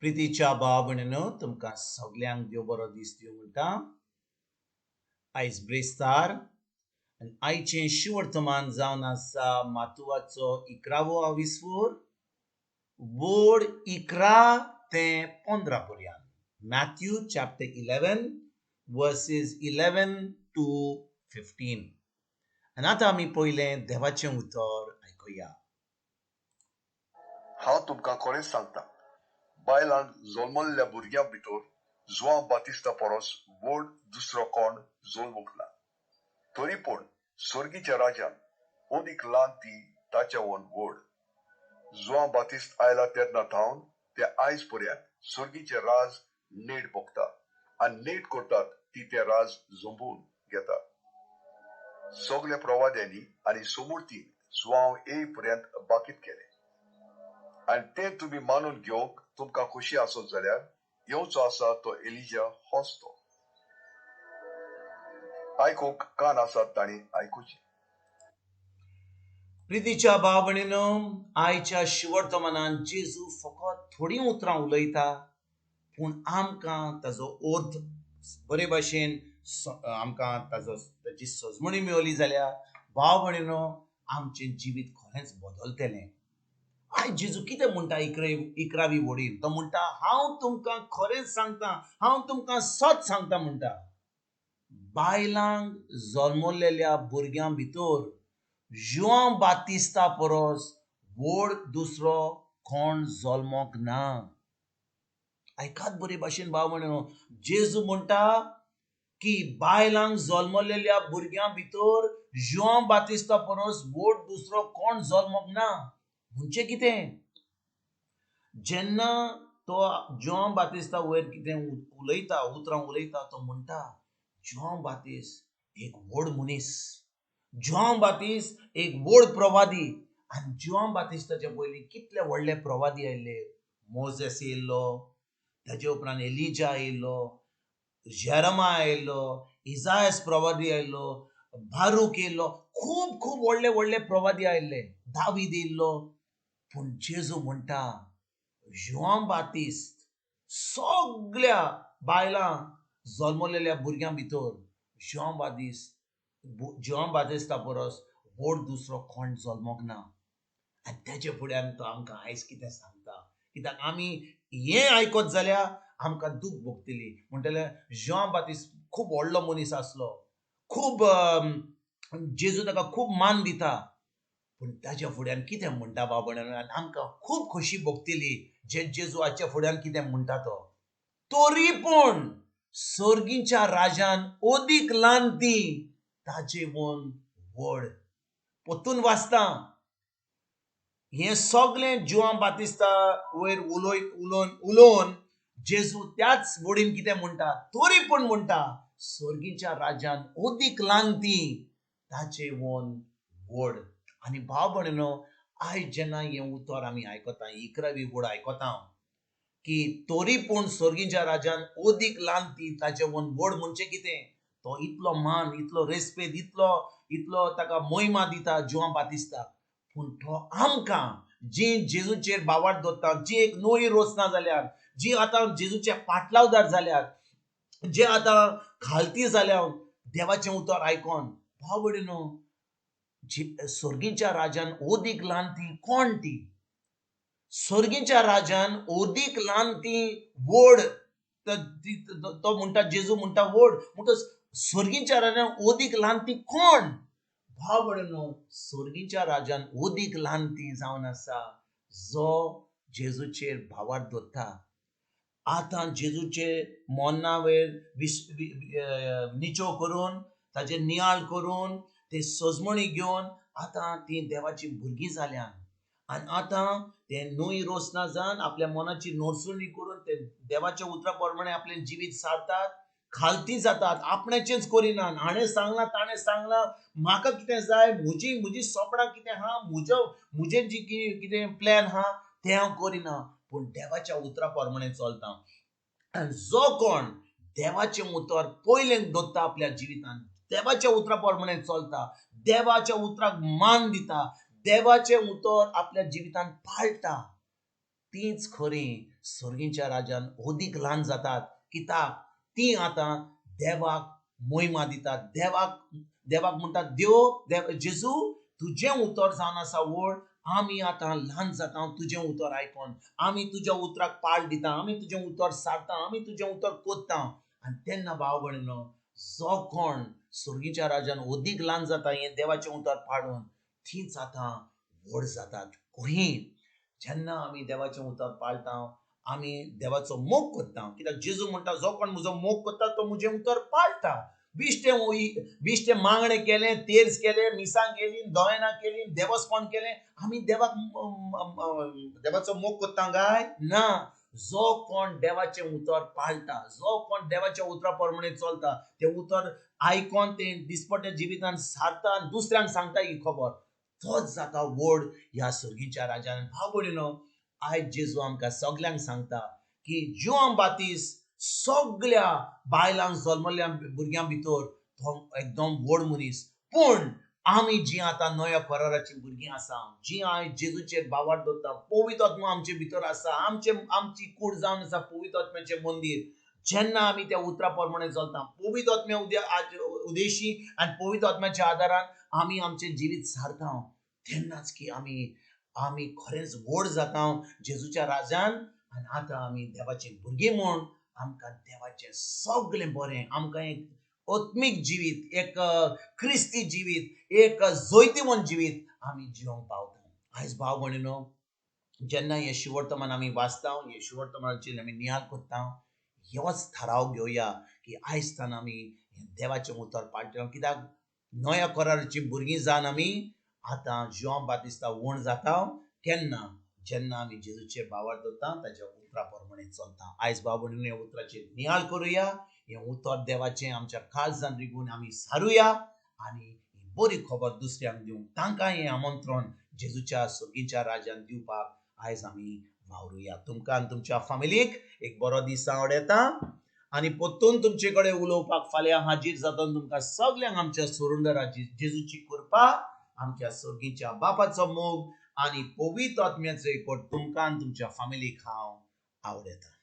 प्रितीच्या भाव भयणीनो तुमकां सगल्यांक देव बरो दीस दिवं म्हणटा. आयज ब्रेस्तार आनी आयचें शिवर्तमान जावन आसा मातुवाचो 11वो विसवोर वोड 11 ते 15 पर्यंत. Mathew chapter 11 verses 11 to 15. आनी आतां आमी पयलें देवाचें उतर आयकुया. हांव तुमकां खरेंच सांगता, बायलांक जल्मल्ल्या भुरग्यां भितर जुआंव बातिस्ता परस व्हड दुसरो कोण जल्मूंक ना. तरी पूण स्वर्गीच्या राज्यान ओदीक ल्हान ती ताच्या वन व्हड. जुआंव बातिस्त आयला तेन्ना थावन ते आयज पर्यंत स्वर्गीचें राज नेट भोगता आनी नेट करतात ती तें राज जंबून घेता. सगल्या प्रवाद्यांनी आनी समूर्तीन जुआंव येय पर्यंत बाकीत केलें. आनी तें तुमी मानून घेवंक तुमकां खोशी आसत जाल्यार येवचो आसा तो एलिजा होच तो. आयकूंक कान आसात तांणी आयकुचें. प्रितीच्या भाव भयणीनो, आयच्या शिवर्तमानांत जेजू फकत थोडीं उतरां उलयता, पूण आमकां ताजो अर्थ बरे भाशेन आमकां ताची सजमणी मेळ्ळी जाल्यार भाव भयणीनो आमचें जिवीत खरेंच बदलतलें. आयज जेजू कितें म्हणटा 11वी वडीन? तो म्हणटा, हांव तुमकां खरेंच सांगता, हांव तुमकां सच सांगता म्हणटा. बायलांक जल्मलेल्या भुरग्यां भितर जुआंव बातिस्ता परस व्हड दुसरो कोण जल्मोंक ना. आयकात बरे भाशेन भाव भयणीनो, जेजू म्हणटा की बायलांक जल्मलेल्या भुरग्यां भितर जुआंव बातिस्ता परस व्हड दुसरो कोण जल्मोंक ना. म्हणजे कितें? जेन्ना तो जुआंव बातिस्ता वयर कितें उलयता, उतरां उलयता, तो म्हणटा जुआंव बातिस्त एक व्हड मनीस, जुआंव बातिस्त एक व्हड प्रवादी. आनी जुआंव बातिस्ताचे पयलीं कितले व्हडले प्रवादी आयिल्ले. मोजेस येयल्लो, ताजे उपरांत एलिजा येयल्लो, जेरमाय आयिल्लो, इसायास प्रवादी आयिल्लो, बारूक येयल्लो, खूब खूब व्हडले व्हडले प्रवादी आयिल्ले, दावीद येयल्लो. पूण जेजू म्हणटा जुआंव बातिस्त सगल्या बायलांक जल्मलेल्या भुरग्यां भितर जुआंव बातिस्ता परस व्हड दुसरो कोण जल्मोंक ना. आनी तेजे फुड्यान तो आमकां आयज कितें सांगता? कित्याक आमी हें आयकत जाल्यार आमकां दूख भोगतली. म्हणटले जुआंव बातिस्त खूब व्हडलो मनीस आसलो, खूब जेजू ताका खूब मान दिता. पूण ताच्या फुड्यान कितें म्हणटा भाव भयणीनो, आमकां खूब खोशी भोगतली जेजू हाच्या फुड्यान कितें म्हणटा तो. तरी पूण सर्गीच्या राजान ओदीक ल्हान ती ताचेवन व्हड. पोतून वाचता हें सगळें जुआंव बातिस्ता वयर उलोवन जेजू त्याच वडीन कितें म्हणटा, तरी पूण म्हणटा सर्गीच्या राजान ओदीक ल्हान ती ताचेवन व्हड. आनी भाव भयणीनो, आयज जेन्ना हें उतर आमी आयकता, 11वी वड आयकता की तरी पूण स्वर्गीच्या राजान ओदीक ल्हान ती ताचेवन व्हड. म्हणजे कितें? तो इतलो मान, इतलो रेस्पेद, इतलो ताका महिमा दिता जुआंव बातिस्ताक. पूण तो आमकां जी जेजूचेर बावार्थ दवरता, जी एक नवी रोचना जाल्यार, जी आतां जेजूचे पाटलावदार जाल्यात, जे आतां खालती जाल्यात देवाचें उतर आयकोन, भाव भयणीनो, स्वर्गीच्या राजान ओदीक ल्हान ती कोण ती? स्वर्गीच्या राजान ओदीक ल्हान ती व्हड. तो म्हणटा, जेजू म्हणटा व्हड, म्हणटा स्वर्गीच्या राजान ओदीक ल्हान ती कोण? भाव भयणीनो, स्वर्गीच्या राजान ओदीक ल्हान ती जावन आसा जो जेजूचेर भावार्थ दवरता. आतां जेजूचे मोन्ना वयर निचो करून, ताचे नियाळ करून, ते सजमणी घेवन आतां ती देवाची भुरगीं जाल्यात. आनी आतां ते नवी रोचना जावन आपल्या मनाची नोरसुणी करून ते देवाच्या उतरा प्रमाणे आपलें जिवीत सारतात, खालती जातात, आपणाचेंच करिनात. हाणें सांगलां, ताणें सांगलां, म्हाका कितें जाय, म्हजी सपनां कितें आहा, म्हजें जी कितें प्लॅन आहा तें हांव करिना, पूण देवाच्या उतरा प्रमाणे चलता. आनी जो कोण देवाचें उतर पयलें दवरता आपल्या जिवितांत, देवाच्या उतरा प्रमाणे चलता, देवाच्या उतराक मान दिता, देवाचें उतर आपल्या जिवितांत पाळटा, तीच खरी स्वर्गीच्या राजान ओदीक ल्हान जातात कित्याक ती आतां देवाक महिमा दितात देवाक म्हणटात देव जेजू तुजें उतर जावन आसा व्हड आमी आतां ल्हान जाता तुजें उतर आयकोन आमी तुज्या उतराक पाळ दिता आमी तुजें उतर सारता आमी तुजें उतर कोत्ता आनी तेन्ना भाव भयणीनो जो कोण स्वर्गीच्या राजान ओदीक ल्हान जाता हें देवाचें उतर पाळून तीच आतां व्हड जातात खंय जेन्ना आमी देवाचें उतर पाळटा आमी देवाचो मोग करता कित्याक जेजू म्हणटा जो कोण म्हजो मोग करता तो म्हजें उतर पाळटा बिश्टें मागणें केलें तेर्स केलें मिसां केलीं दोयनां केलीं देवस्पण केलें आमी देवाचो मोग करता काय ना जो कोण देवाचें उतर पाळटा जो कोण देवाच्या उतरा प्रमाणे चलता तें उतर आयकोन तें दिसपट्या जिवितान सारता आनी दुसऱ्यांक सांगता ही खबर तोच जाता व्हड ह्या स्वर्गीच्या राजान भाव भयणीनो आयज जेजू आमकां सगल्यांक सांगता की जोआन बातिस्ट सगळ्या बायलांक जल्मल्ल्या भुरग्यां भितर तो एकदम व्हड मनीस पूण आमी जी आतां नव्या कराराची भुरगीं आसा जी आयज जेजूचेर बावार दवरता पवित्र आत्मा आमचे भितर आसा आमची कूड जावन आसा पवित्र आत्म्याचें मंदीर जेन्ना आमी त्या उतरा प्रमाणे चलता पवित्र आत्म्या उदेशी आनी पवित्र आत्म्याच्या आदारान आमी आमचें जिवीत सारता तेन्नाच की आमी खरेंच व्हड जाता जेजूच्या राजान आनी आतां आमी देवाचे भुरगे म्हूण आमकां देवाचें सगळें बरें आमकां एक आत्मीक जिवीत एक क्रिस्ती जिवीत एक जैतिवंत जिवीत आमी जिवंक पावता आयज भाव भयणीनो जेन्ना हे शिवर्तमान आमी वाचता हे शिवर्तमानाचेर आमी नियाळ करता होच थाराव घेवया की आयजतान आमी देवाचें उतर पाळटा कित्याक नव्या कराराची भुरगीं जावन आमी आतां जोआन बातिस्ता व्हड जाता केन्ना जेन्ना आमी जेजूचेर बावार दवरता ताच्या उतरा प्रमाणे चलता आयज भाव भयणीनो हे उतराचेर नियाळ करुया हे उतर देवाचें आमच्या काळजान रिगून आमी सारुया आनी बरी खबर दुसऱ्यांक दिवंक तांकां हें आमंत्रण जेजूच्या स्वर्गीच्या राजान दिवपाक आयज आमी वावरुया तुमकां आनी तुमच्या फॅमिलीक एक बरो दीस सांगड येता आनी परतून तुमचे कडेन उलोवपाक फाल्यां हाजीर जाता तुमकां सगल्यांक आमच्या सुरुंदराची जेजूची कृपा आमच्या स्वर्गीच्या बापाचो मोग आनी पवित्र आत्म्याचो एकवट तुमकां आनी तुमच्या फॅमिलीक हांव आवडयता